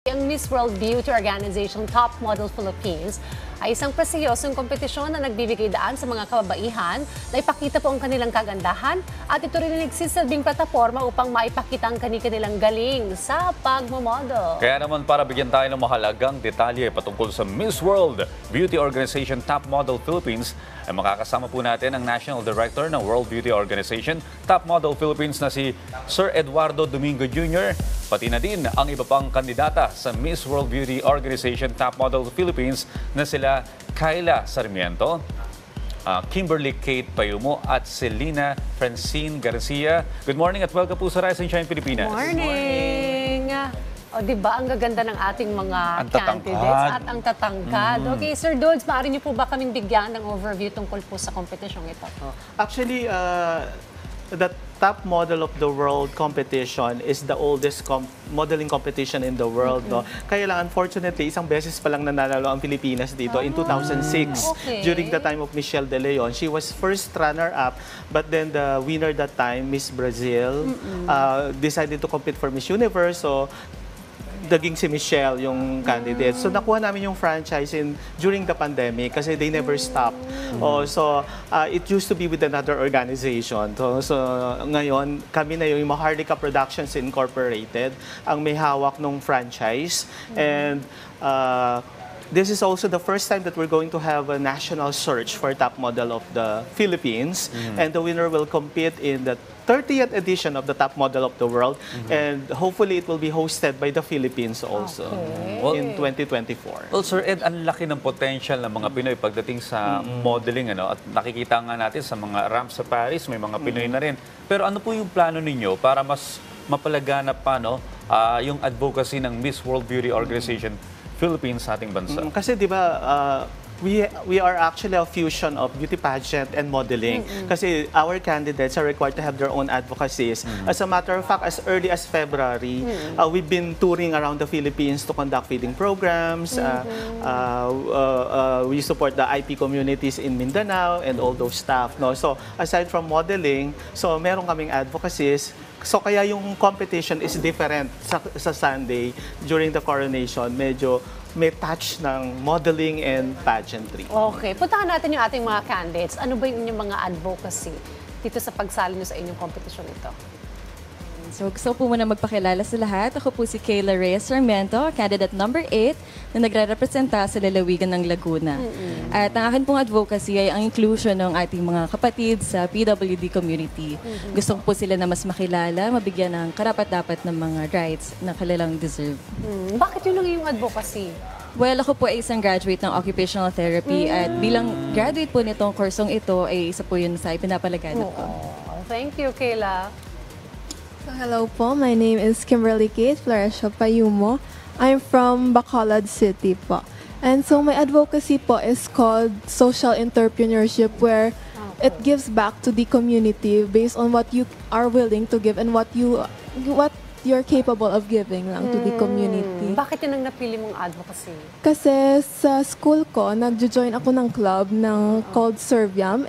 Ang Miss World Beauty Organization Top Model Philippines ay isang prestigyosong kompetisyon na nagbibigay daan sa mga kababaihan na ipakita po ang kanilang kagandahan at ito rin ang nagsisilbing plataforma upang maipakita ang kanilang galing sa pagmamodel. Kaya naman para bigyan tayo ng mahalagang detalye patungkol sa Miss World Beauty Organization Top Model Philippines, ay makakasama po natin ang National Director ng World Beauty Organization Top Model Philippines na si Sir Eduardo Domingo Jr., pati na din ang iba pang kandidata sa Miss World Beauty Organization Top Model Philippines na sila Kayla Sarmiento, Kimberly Kate Payumo at Selena Francine Garcia. Good morning at welcome po sa Rise and Shine Pilipinas. Morning! O, diba, ang gaganda ng ating mga candidates at ang tatangkad. Okay, Sir Dodds, maaari niyo po ba kaming bigyan ng overview tungkol po sa kompetisyong ito? Actually, the top model of the world competition is the oldest modeling competition in the world. No? Kaya lang, unfortunately, isang beses pa lang nanalo ang Pilipinas dito in 2006. Okay. During the time of Michelle De Leon. She was first runner-up, but then the winner that time, Miss Brazil, decided to compete for Miss Universe. So, daging si Michelle yung candidate. So nakuha namin yung franchise during the pandemic kasi they never stopped. So it used to be with another organization. So ngayon kami na yung Maharlika Productions Incorporated ang may hawak ng franchise. And this is also the first time that we're going to have a national search for top model of the Philippines. And the winner will compete in the 30th edition of the Top Model of the World. And hopefully it will be hosted by the Philippines also in 2024. Well, Sir Ed, ang laki ng potential ng mga Pinoy pagdating sa modeling. At nakikita nga natin sa mga ramps sa Paris, may mga Pinoy na rin. Pero ano po yung plano ninyo para mas mapalaganap pa yung advocacy ng Miss World Beauty Organization Philippines sa ating bansa? Kasi di ba, we are actually a fusion of beauty pageant and modeling. Kasi our candidates are required to have their own advocacies. As a matter of fact, as early as February, we've been touring around the Philippines to conduct feeding programs. We support the IP communities in Mindanao and all those stuff. No? So aside from modeling, so meron kaming advocacies. So kaya yung competition is different sa Sunday during the coronation. Medyo may touch ng modeling and pageantry. Okay, puntahan natin yung ating mga candidates. Ano ba yung inyong mga advocacy dito sa pagsali nyo sa inyong kompetisyon ito? So gusto po muna magpakilala sa lahat. Ako po si Kayla Reyes Sarmiento, candidate number 8 na nagre-representa sa lalawigan ng Laguna. At ang akin pong advocacy ay ang inclusion ng ating mga kapatid sa PWD community. Gusto ko po sila na mas makilala, mabigyan ng karapat-dapat ng mga rights na kanilang deserve. Bakit yun ang iyong advocacy? Well, ako po ay isang graduate ng occupational therapy at bilang graduate po nitong kursong ito ay isa po yun sa ipinapalaganap ko. Thank you, Kayla. So, hello po, my name is Kimberly Kate Florescio Payumo. I'm from Bacolod City po. And so my advocacy po is called social entrepreneurship, where it gives back to the community based on what you are willing to give and what you're capable of giving lang to the community. Bakit yun ang napili mong advocacy? Kasi sa school ko, nag-join ako ng club called Serviam.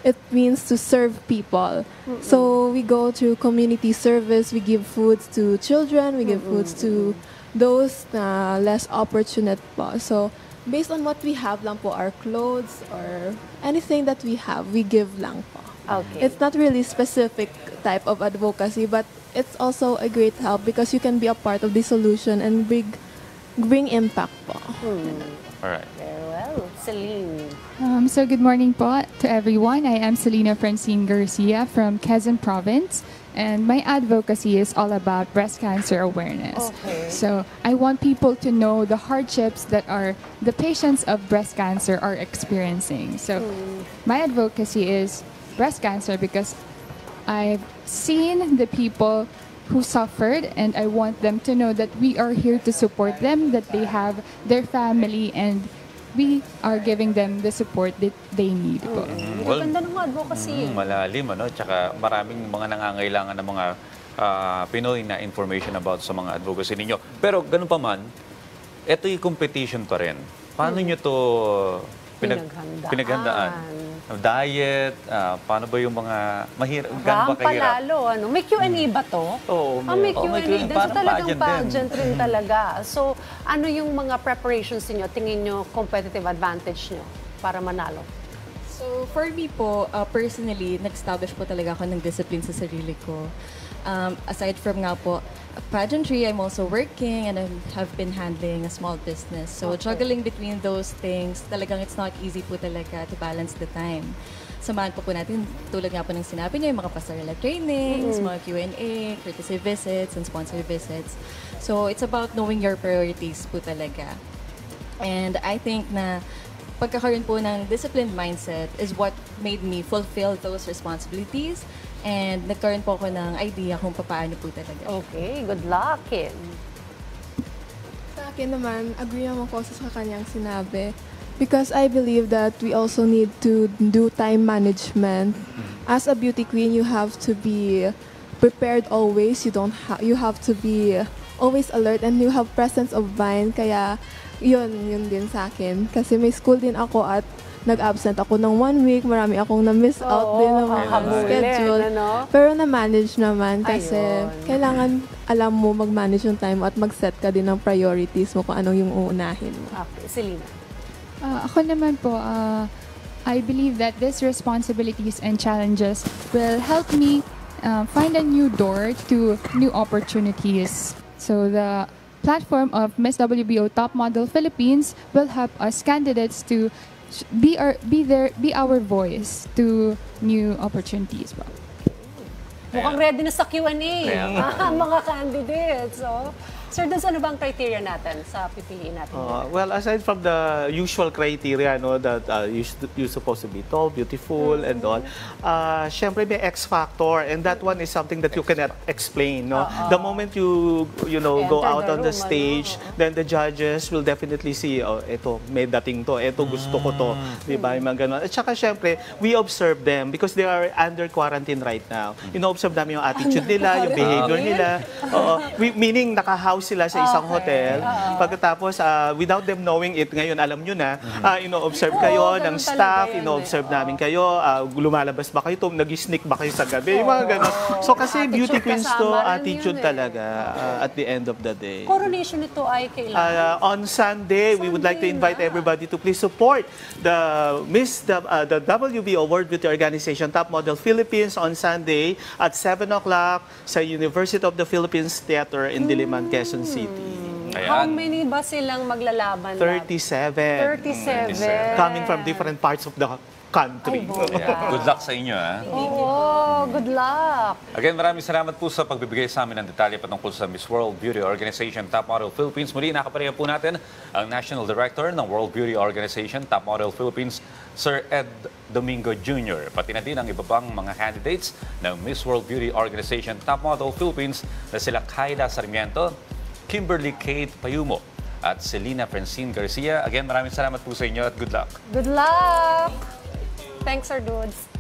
It means to serve people. So we go to community service, we give foods to children, we give foods to those na less opportunate po. So based on what we have lang po, our clothes or anything that we have, we give lang po. Okay. It's not really specific type of advocacy, but it's also a great help because you can be a part of the solution and bring impact po. All right. Very well. Celine. So good morning po to everyone. I am Selena Francine Garcia from Quezon Province, and my advocacy is all about breast cancer awareness. Okay. So I want people to know the hardships that the patients of breast cancer are experiencing. So my advocacy is breast cancer because I've seen the people who suffered, and I want them to know that we are here to support them, that they have their family, and we are giving them the support that they need po. Well, Ganda ng advocacy. malalim, tsaka maraming mga nangangailangan ng mga Pinoy na information about sa mga advocacy ninyo. Pero ganun pa man, ito yung competition pa rin. Paano nyo to pinaghandaan? diet, paano ba yung mga mahirap, gaano ba Ram kahirap? palalo, ano? May Q&A ba to? Oo, May Oo, Q&A may din. So parang talagang pageant din. pageant rin talaga. So, ano yung mga preparations niyo? Tingin nyo competitive advantage nyo para manalo? So, for me po, personally, nag-establish po talaga ako ng discipline sa sarili ko. Aside from nga po, pageantry, I'm also working and I have been handling a small business. So, juggling between those things, talagang it's not easy po talaga to balance the time. Samahan po natin, tulad nga po ng sinabi niyo, yung mga pasarela trainings, mga Q&A, courtesy visits, and sponsor visits. So, it's about knowing your priorities po talaga. And I think na pagkakaroon po ng disciplined mindset is what made me fulfill those responsibilities and nagkaroon po ako ng idea kung paano po talaga. Okay, good luck, Kim. Sa akin naman, agree naman ko sa kanyang sinabi. Because I believe that we also need to do time management. As a beauty queen, you have to be prepared always. You have to be always alert and you have presence of mind. Kaya yun din sa akin. Kasi may school din ako at nag-absent ako ng 1 week. Marami akong na-miss out din ng mga habulin, schedule. ano? Pero na-manage naman kasi Ayun. kailangan alam mo mag-manage yung time mo at mag-set ka din ng priorities mo kung anong yung uunahin mo. Okay, Selena. Ako naman po, I believe that these responsibilities and challenges will help me find a new door to new opportunities. So the platform of Miss WBO Top Model Philippines will help us candidates to be our voice to new opportunities. Mukhang ready na sa Q&A. Kaya nga. Mga candidates. So, Sir, doon ano bang criteria natin sa pipiliin natin? Well, aside from the usual criteria, no, that you're supposed to be tall, beautiful, and all, syempre may X factor, and that one is something that you cannot explain. No, the moment you go Enter out the on the room, stage, then the judges will definitely see, oh, eto may dating to, eto gusto ko to, di ba, yung mga ganun. At saka syempre, we observe them because they are under quarantine right now. Ino-observe namin yung attitude nila, yung behavior nila. Meaning naka-house sila sa isang hotel. Pagkatapos, without them knowing it, ngayon alam nyo na, ino-observe kayo ng ganun staff, talaga yan ino-observe namin kayo, lumalabas ba kayo, nag-sneak ba kayo sa gabi, yung mga gano'n. So kasi beauty Attitude queens to, kasama rin attitude yun eh. talaga at the end of the day. Coronation nito ay kailangan. On Sunday, we would like to invite everybody to please support the the WBO World Beauty Organization Top Model Philippines on Sunday at 7 o'clock sa University of the Philippines Theater in Diliman, Quezon City. How many ba silang maglalaban? 37. 37. Coming from different parts of the country. Yeah. Good luck sa inyo, ha? Oo, good luck. Again, maraming salamat po sa pagbibigay sa amin ng detalye patungkol sa Miss World Beauty Organization Top Model Philippines. Muli, nakapareha po natin ang National Director ng World Beauty Organization Top Model Philippines, Sir Ed Domingo Jr. Pati na din ang iba pang mga candidates ng Miss World Beauty Organization Top Model Philippines na sila Kayla Sarmiento, Kimberly Kate Payumo, at Selena Francine Garcia. Again, maraming salamat po sa inyo at good luck. Good luck. Thanks, Sir Dudes.